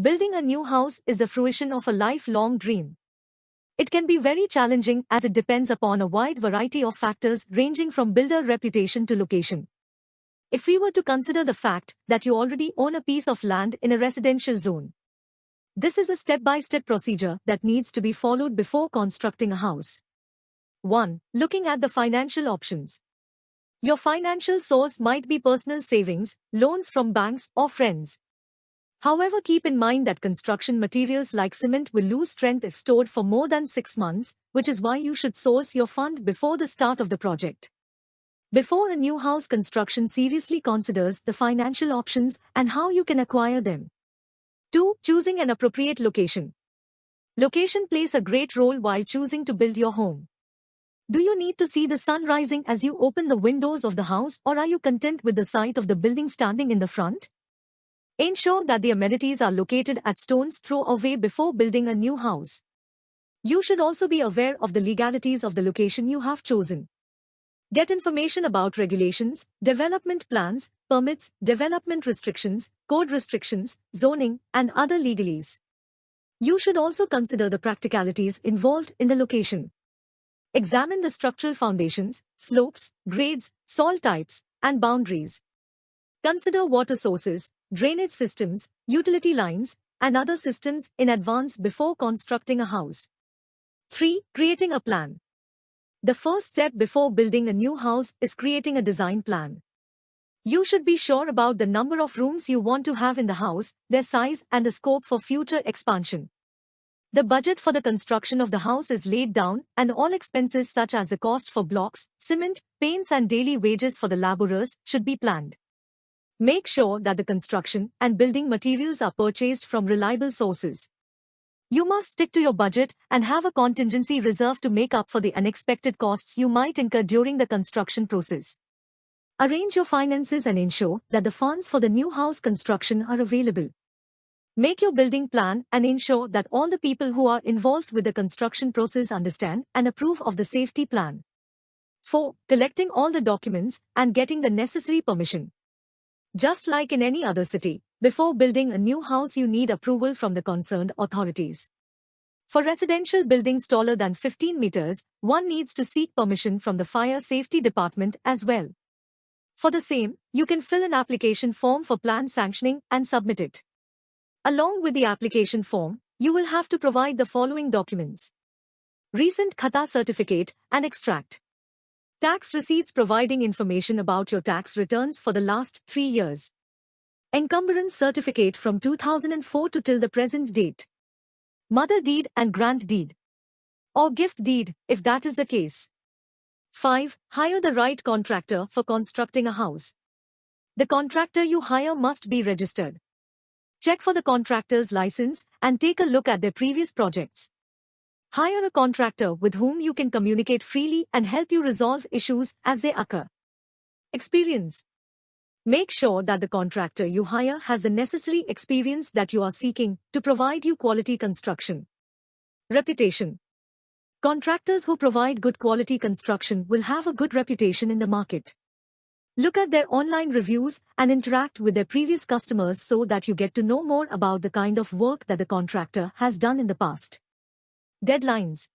Building a new house is the fruition of a lifelong dream. It can be very challenging as it depends upon a wide variety of factors ranging from builder reputation to location. If we were to consider the fact that you already own a piece of land in a residential zone, this is a step-by-step procedure that needs to be followed before constructing a house. 1. Looking at the financial options. Your financial source might be personal savings, loans from banks, or friends. However, keep in mind that construction materials like cement will lose strength if stored for more than 6 months, which is why you should source your fund before the start of the project. Before a new house construction seriously considers the financial options and how you can acquire them. 2. Choosing an appropriate location. Location plays a great role while choosing to build your home. Do you need to see the sun rising as you open the windows of the house, or are you content with the sight of the building standing in the front? Ensure that the amenities are located at stone's throw away before building a new house. You should also be aware of the legalities of the location you have chosen. Get information about regulations, development plans, permits, development restrictions, code restrictions, zoning, and other legalese. You should also consider the practicalities involved in the location. Examine the structural foundations, slopes, grades, soil types, and boundaries. Consider water sources, drainage systems, utility lines, and other systems in advance before constructing a house. 3. Creating a plan. The first step before building a new house is creating a design plan. You should be sure about the number of rooms you want to have in the house, their size, and the scope for future expansion. The budget for the construction of the house is laid down, and all expenses such as the cost for blocks, cement, paints, and daily wages for the laborers should be planned. Make sure that the construction and building materials are purchased from reliable sources. You must stick to your budget and have a contingency reserve to make up for the unexpected costs you might incur during the construction process. Arrange your finances and ensure that the funds for the new house construction are available. Make your building plan and ensure that all the people who are involved with the construction process understand and approve of the safety plan. 4. Collecting all the documents and getting the necessary permission. Just like in any other city, before building a new house you need approval from the concerned authorities. For residential buildings taller than 15 meters, one needs to seek permission from the fire safety department as well. For the same, you can fill an application form for plan sanctioning and submit it. Along with the application form, you will have to provide the following documents: recent Khata certificate and extract. Tax receipts providing information about your tax returns for the last 3 years. Encumbrance certificate from 2004 to till the present date. Mother deed and grant deed. Or gift deed, if that is the case. 5. Hire the right contractor for constructing a house. The contractor you hire must be registered. Check for the contractor's license and take a look at their previous projects. Hire a contractor with whom you can communicate freely and help you resolve issues as they occur. Experience. Make sure that the contractor you hire has the necessary experience that you are seeking to provide you quality construction. Reputation. Contractors who provide good quality construction will have a good reputation in the market. Look at their online reviews and interact with their previous customers so that you get to know more about the kind of work that the contractor has done in the past. Deadlines.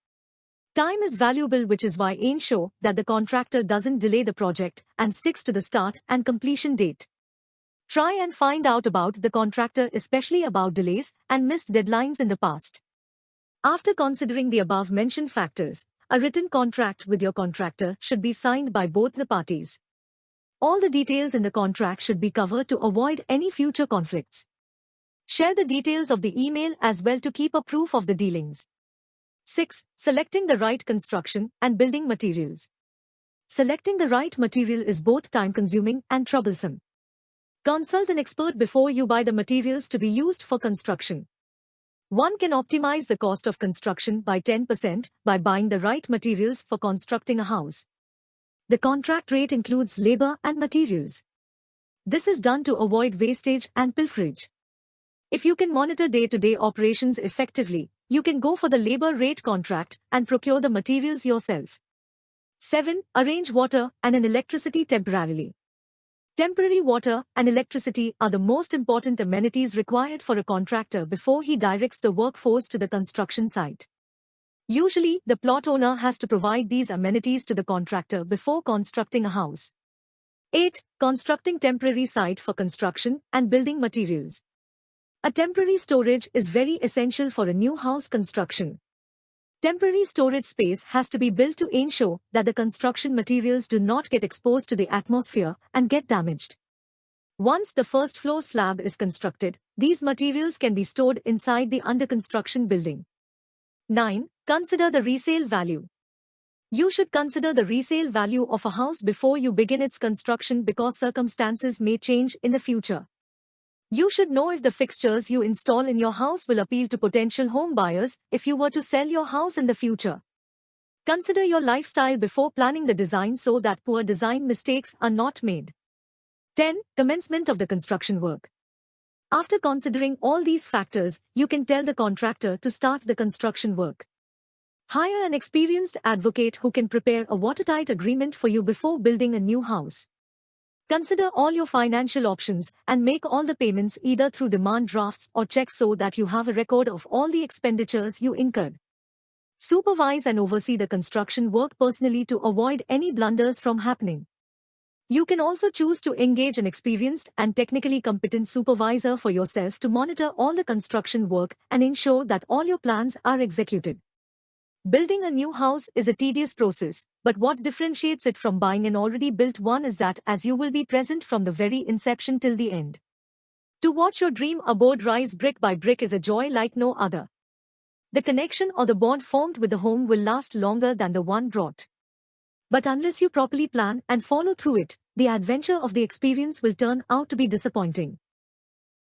Time is valuable, which is why ensure that the contractor doesn't delay the project and sticks to the start and completion date. Try and find out about the contractor, especially about delays and missed deadlines in the past. After considering the above-mentioned factors, a written contract with your contractor should be signed by both the parties. All the details in the contract should be covered to avoid any future conflicts. Share the details of the email as well to keep a proof of the dealings. 6. Selecting the right construction and building materials. Selecting the right material is both time-consuming and troublesome. Consult an expert before you buy the materials to be used for construction. One can optimize the cost of construction by 10% by buying the right materials for constructing a house. The contract rate includes labor and materials. This is done to avoid wastage and pilferage. If you can monitor day-to-day operations effectively, you can go for the labor rate contract and procure the materials yourself. 7. Arrange water and an electricity temporarily. Temporary water and electricity are the most important amenities required for a contractor before he directs the workforce to the construction site. Usually, the plot owner has to provide these amenities to the contractor before constructing a house. 8. Constructing temporary site for construction and building materials. A temporary storage is very essential for a new house construction. Temporary storage space has to be built to ensure that the construction materials do not get exposed to the atmosphere and get damaged. Once the first floor slab is constructed, these materials can be stored inside the under construction building. 9. Consider the resale value. You should consider the resale value of a house before you begin its construction because circumstances may change in the future. You should know if the fixtures you install in your house will appeal to potential home buyers if you were to sell your house in the future. Consider your lifestyle before planning the design so that poor design mistakes are not made. 10. Commencement of the construction work. After considering all these factors, you can tell the contractor to start the construction work. Hire an experienced advocate who can prepare a watertight agreement for you before building a new house. Consider all your financial options and make all the payments either through demand drafts or checks so that you have a record of all the expenditures you incurred. Supervise and oversee the construction work personally to avoid any blunders from happening. You can also choose to engage an experienced and technically competent supervisor for yourself to monitor all the construction work and ensure that all your plans are executed. Building a new house is a tedious process, but what differentiates it from buying an already built one is that as you will be present from the very inception till the end. To watch your dream abode rise brick by brick is a joy like no other. The connection or the bond formed with the home will last longer than the one brought. But unless you properly plan and follow through it, the adventure of the experience will turn out to be disappointing.